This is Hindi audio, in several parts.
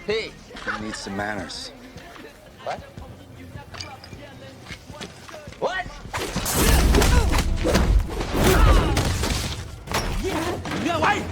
Hey. You need some manners. What? What? Get away!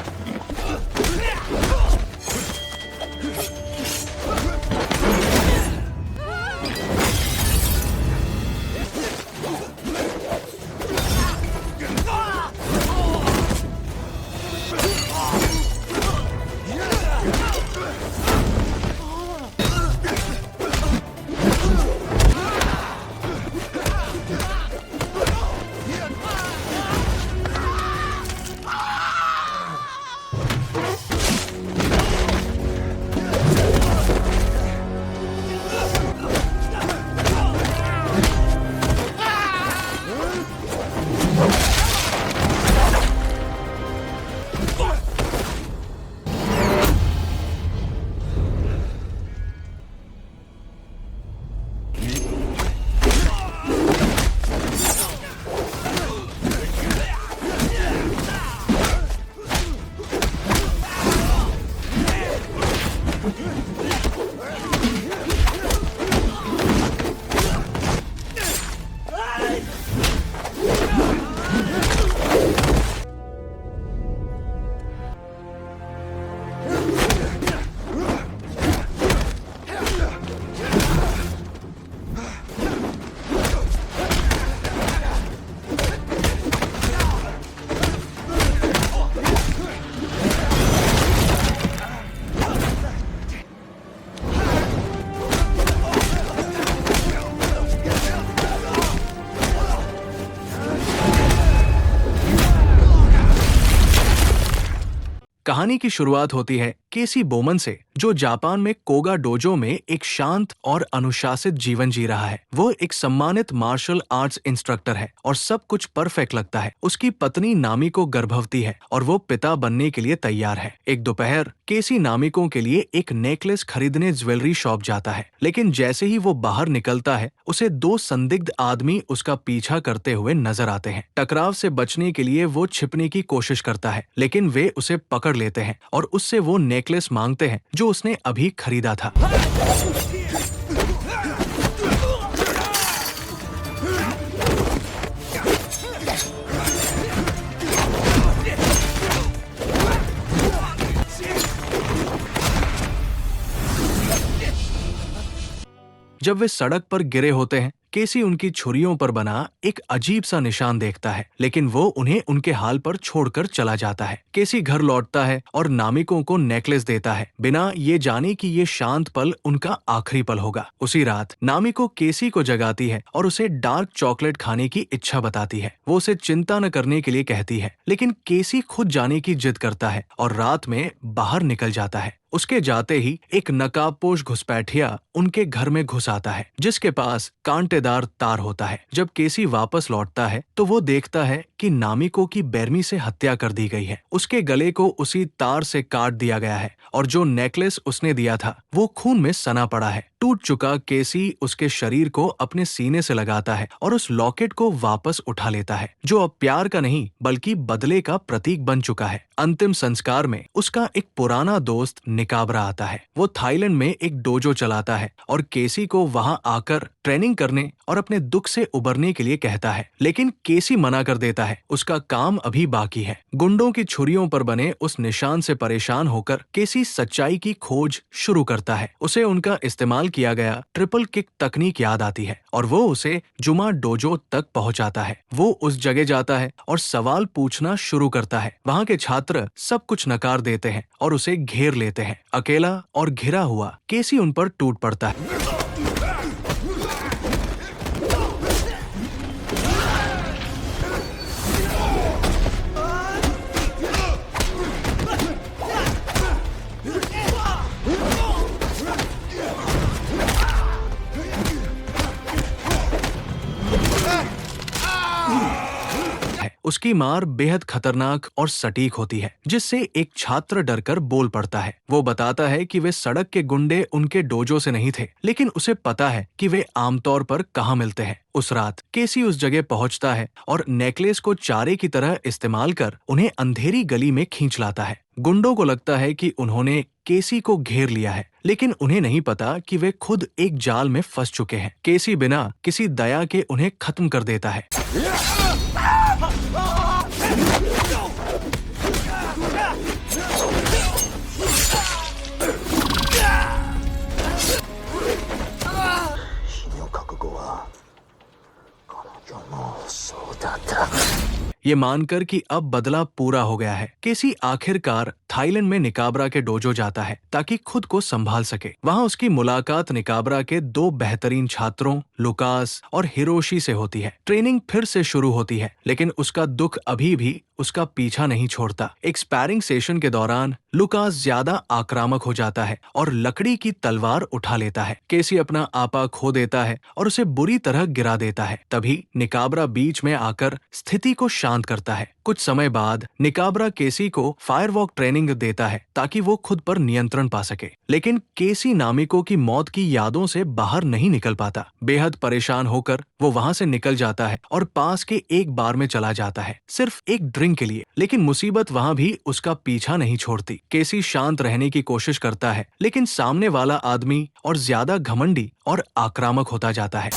कहानी की शुरुआत होती है केसी बोमन से, जो जापान में कोगा डोजो में एक शांत और अनुशासित जीवन जी रहा है। वो एक सम्मानित मार्शल आर्ट्स इंस्ट्रक्टर है और सब कुछ परफेक्ट लगता है। उसकी पत्नी नामिको गर्भवती है और वो पिता बनने के लिए तैयार है। एक दोपहर केसी नामिको के लिए एक नेकलेस खरीदने ज्वेलरी शॉप जाता है, लेकिन जैसे ही वो बाहर निकलता है उसे दो संदिग्ध आदमी उसका पीछा करते हुए नजर आते हैं। टकराव से बचने के लिए वो छिपने की कोशिश करता है, लेकिन वे उसे पकड़ लेते हैं और उससे वो नेकलेस मांगते हैं जो उसने अभी खरीदा था। जब वे सड़क पर गिरे होते हैं, केसी उनकी छुरियों पर बना एक अजीब सा निशान देखता है, लेकिन वो उन्हें उनके हाल पर छोड़कर चला जाता है। केसी घर लौटता है और नामिको को नेकलेस देता है, बिना ये जाने कि ये शांत पल उनका आखिरी पल होगा। उसी रात नामिको केसी को जगाती है और उसे डार्क चॉकलेट खाने की इच्छा बताती है। वो उसे चिंता न करने के लिए कहती है, लेकिन केसी खुद जाने की जिद करता है और रात में बाहर निकल जाता है। उसके जाते ही एक नकाबपोश घुसपैठिया उनके घर में घुस आता है, जिसके पास कांटेदार तार होता है। जब केसी वापस लौटता है तो वो देखता है कि नामिको की बेरमी से हत्या कर दी गई है। उसके गले को उसी तार से काट दिया गया है और जो नेकलेस उसने दिया था वो खून में सना पड़ा है। टूट चुका केसी उसके शरीर को अपने सीने से लगाता है और उस लॉकेट को वापस उठा लेता है, जो अब प्यार का नहीं बल्कि बदले का प्रतीक बन चुका है। अंतिम संस्कार में उसका एक पुराना दोस्त निकाबरा आता है। वो थाईलैंड में एक डोजो चलाता है और केसी को वहां आकर ट्रेनिंग करने और अपने दुख से उबरने के लिए कहता है, लेकिन केसी मना कर देता है। उसका काम अभी बाकी है। गुंडों की छुरियों पर बने उस निशान से परेशान होकर केसी सच्चाई की खोज शुरू करता है। उसे उनका इस्तेमाल किया गया ट्रिपल किक तकनीक याद आती है और वो उसे जुमा डोजो तक पहुंचाता है। वो उस जगह जाता है और सवाल पूछना शुरू करता है। वहां के छात्र सब कुछ नकार देते हैं और उसे घेर लेते हैं। अकेला और घिरा हुआ केसी उन पर टूट पड़ता है। उसकी मार बेहद खतरनाक और सटीक होती है, जिससे एक छात्र डरकर बोल पड़ता है। वो बताता है कि वे सड़क के गुंडे उनके डोजो से नहीं थे, लेकिन उसे पता है कि वे आमतौर पर कहाँ मिलते हैं। उस रात केसी उस जगह पहुंचता है और नेकलेस को चारे की तरह इस्तेमाल कर उन्हें अंधेरी गली में खींच लाता है। गुंडों को लगता है कि उन्होंने केसी को घेर लिया है, लेकिन उन्हें नहीं पता कि वे खुद एक जाल में फंस चुके हैं। केसी बिना किसी दया के उन्हें खत्म कर देता है। ये मानकर कि अब बदला पूरा हो गया है, केसी आखिरकार थाईलैंड में निकाबरा के डोजो जाता है ताकि खुद को संभाल सके। वहाँ उसकी मुलाकात निकाबरा के 2 बेहतरीन छात्रों लुकास और हिरोशी से होती है। ट्रेनिंग फिर से शुरू होती है, लेकिन उसका दुख अभी भी उसका पीछा नहीं छोड़ता। एक स्पैरिंग सेशन के दौरान लुकास ज्यादा आक्रामक हो जाता है और लकड़ी की तलवार उठा लेता है। केसी अपना आपा खो देता है और उसे बुरी तरह गिरा देता है। तभी निकाबरा बीच में आकर स्थिति को शांत करता है। कुछ समय बाद निकाबरा केसी को फायरवॉक ट्रेनिंग देता है ताकि वो खुद पर नियंत्रण पा सके, लेकिन केसी नामिको की मौत की यादों से बाहर नहीं निकल पाता। बेहद परेशान होकर वो वहाँ से निकल जाता है और पास के एक बार में चला जाता है, सिर्फ एक ड्रिंक के लिए। लेकिन मुसीबत वहाँ भी उसका पीछा नहीं छोड़ती। केसी शांत रहने की कोशिश करता है, लेकिन सामने वाला आदमी और ज्यादा घमंडी और आक्रामक होता जाता है।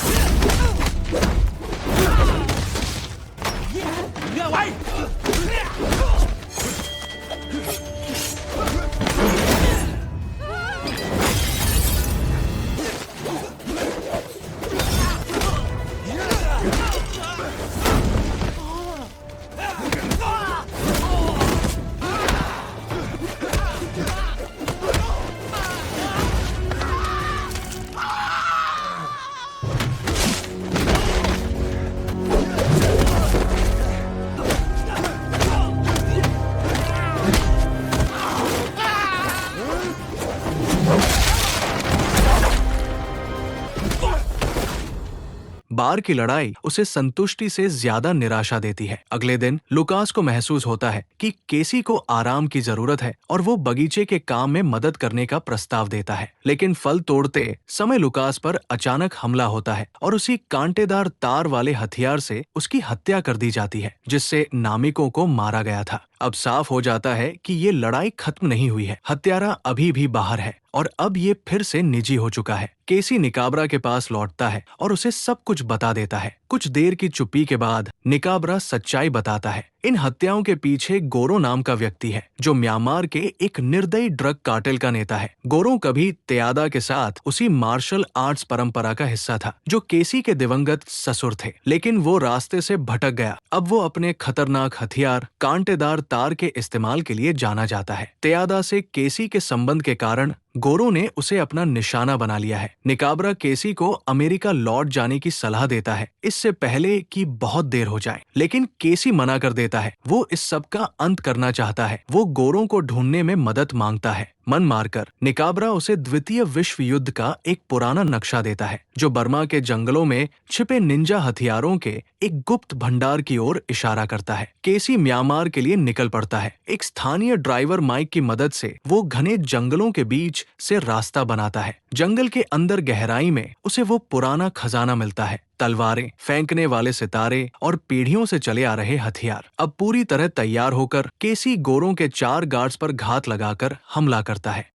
बार की लड़ाई उसे संतुष्टि से ज्यादा निराशा देती है। अगले दिन लुकास को महसूस होता है कि केसी को आराम की जरूरत है और वो बगीचे के काम में मदद करने का प्रस्ताव देता है। लेकिन फल तोड़ते समय लुकास पर अचानक हमला होता है और उसी कांटेदार तार वाले हथियार से उसकी हत्या कर दी जाती है, जिससे नामिको को मारा गया था। अब साफ हो जाता है कि ये लड़ाई खत्म नहीं हुई है। हत्यारा अभी भी बाहर है और अब ये फिर से निजी हो चुका है। केसी निकाबरा के पास लौटता है और उसे सब कुछ बता देता है। कुछ देर की चुप्पी के बाद निकाबरा सच्चाई बताता है। इन हत्याओं के पीछे गोरो नाम का व्यक्ति है, जो म्यांमार के एक निर्दयी ड्रग कार्टेल का नेता है। गोरो कभी त्यादा के साथ उसी मार्शल आर्ट्स परंपरा का हिस्सा था जो केसी के दिवंगत ससुर थे, लेकिन वो रास्ते से भटक गया। अब वो अपने खतरनाक हथियार कांटेदार तार के इस्तेमाल के लिए जाना जाता है। त्यादा से केसी के संबंध के कारण गोरो ने उसे अपना निशाना बना लिया है। निकाबरा केसी को अमेरिका लौट जाने की सलाह देता है, इससे पहले कि बहुत देर हो जाए, लेकिन केसी मना कर देता है। वो इस सब का अंत करना चाहता है। वो गोरों को ढूंढने में मदद मांगता है। मन मारकर निकाबरा उसे द्वितीय विश्व युद्ध का एक पुराना नक्शा देता है, जो बर्मा के जंगलों में छिपे निंजा हथियारों के एक गुप्त भंडार की ओर इशारा करता है। केसी म्यांमार के लिए निकल पड़ता है। एक स्थानीय ड्राइवर माइक की मदद से वो घने जंगलों के बीच से रास्ता बनाता है। जंगल के अंदर गहराई में उसे वो पुराना खजाना मिलता है, तलवारें, फेंकने वाले सितारे और पीढ़ियों से चले आ रहे हथियार। अब पूरी तरह तैयार होकर केसी गोरों के 4 गार्ड्स पर घात लगाकर हमला करता है।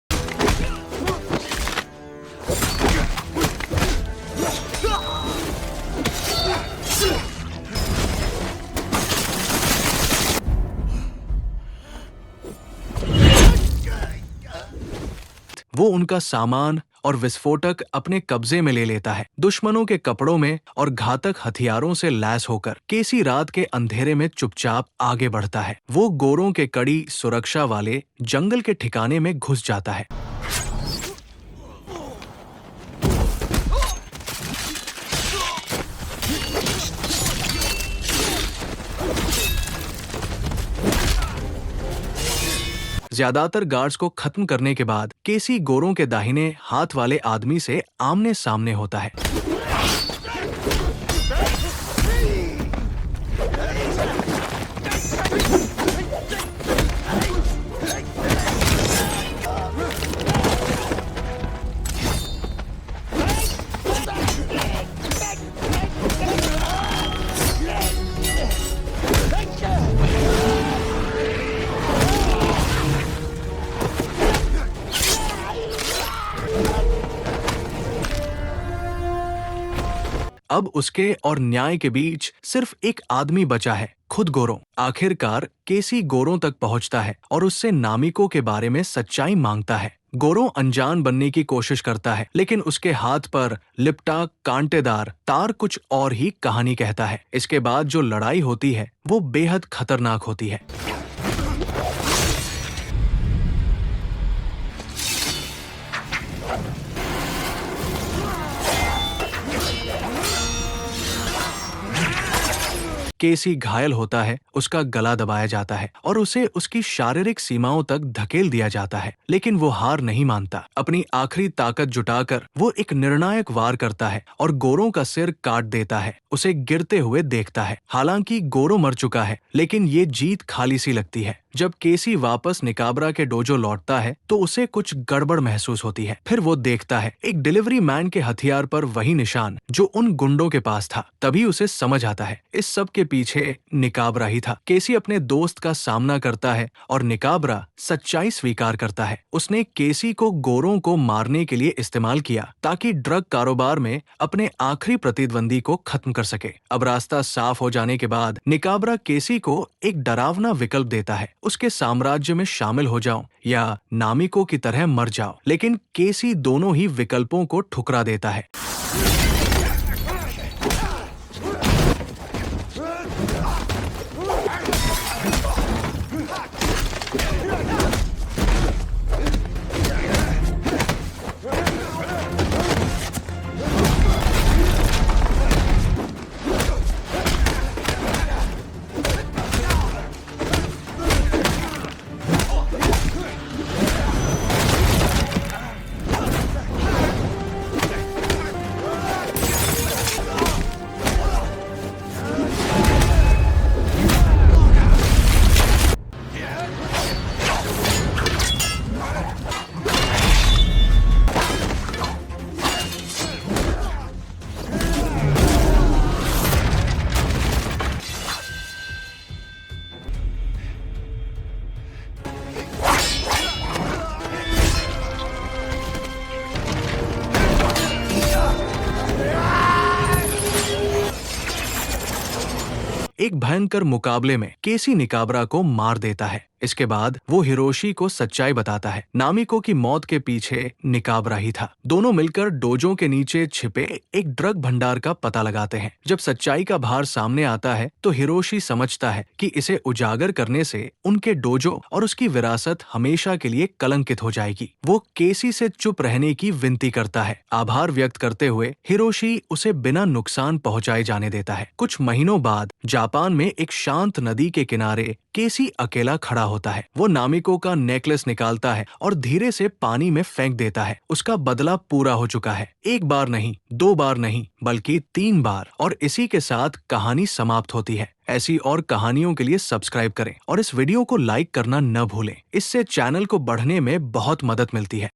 वो उनका सामान और विस्फोटक अपने कब्जे में ले लेता है। दुश्मनों के कपड़ों में और घातक हथियारों से लैस होकर केसी रात के अंधेरे में चुपचाप आगे बढ़ता है। वो गोरों के कड़ी सुरक्षा वाले जंगल के ठिकाने में घुस जाता है। ज्यादातर गार्ड्स को खत्म करने के बाद केसी गोरों के दाहिने हाथ वाले आदमी से आमने सामने होता है। अब उसके और न्याय के बीच सिर्फ एक आदमी बचा है, खुद गोरो। आखिरकार केसी गोरो तक पहुंचता है और उससे नामिको के बारे में सच्चाई मांगता है। गोरो अनजान बनने की कोशिश करता है, लेकिन उसके हाथ पर लिपटा कांटेदार तार कुछ और ही कहानी कहता है। इसके बाद जो लड़ाई होती है वो बेहद खतरनाक होती है। केसी घायल होता है, उसका गला दबाया जाता है और उसे उसकी शारीरिक सीमाओं तक धकेल दिया जाता है, लेकिन वो हार नहीं मानता। अपनी आखिरी ताकत जुटाकर वो एक निर्णायक वार करता है और गोरो का सिर काट देता है, उसे गिरते हुए देखता है। हालांकि गोरो मर चुका है, लेकिन ये जीत खाली सी लगती है। जब केसी वापस निकाबरा के डोजो लौटता है तो उसे कुछ गड़बड़ महसूस होती है। फिर वो देखता है एक डिलीवरी मैन के हथियार पर वही निशान जो उन गुंडों के पास था। तभी उसे समझ आता है इस सब के पीछे निकाबरा ही था। केसी अपने दोस्त का सामना करता है और निकाबरा सच्चाई स्वीकार करता है। उसने केसी को गोरों को मारने के लिए इस्तेमाल किया ताकि ड्रग कारोबार में अपने आखिरी प्रतिद्वंदी को खत्म कर सके। अब रास्ता साफ हो जाने के बाद निकाबरा केसी को एक डरावना विकल्प देता है, उसके साम्राज्य में शामिल हो जाओ या नामिको की तरह मर जाओ। लेकिन केसी दोनों ही विकल्पों को ठुकरा देता है। एक भयंकर मुकाबले में केसी निकाबरा को मार देता है। इसके बाद वो हिरोशी को सच्चाई बताता है, नामिको की मौत के पीछे निकाबरा ही था। दोनों मिलकर डोजो के नीचे छिपे एक ड्रग भंडार का पता लगाते हैं। जब सच्चाई का भार सामने आता है तो हिरोशी समझता है कि इसे उजागर करने से उनके डोजो और उसकी विरासत हमेशा के लिए कलंकित हो जाएगी। वो केसी से चुप रहने की विनती करता है। आभार व्यक्त करते हुए हिरोशी उसे बिना नुकसान पहुंचाए जाने देता है। कुछ महीनों बाद जापान में एक शांत नदी के किनारे केसी अकेला खड़ा होता है। वो नामिको का नेकलेस निकालता है और धीरे से पानी में फेंक देता है। उसका बदला पूरा हो चुका है। एक बार नहीं, 2 बार नहीं, बल्कि 3 बार। और इसी के साथ कहानी समाप्त होती है। ऐसी और कहानियों के लिए सब्सक्राइब करें और इस वीडियो को लाइक करना न भूलें। इससे चैनल को बढ़ने में बहुत मदद मिलती है।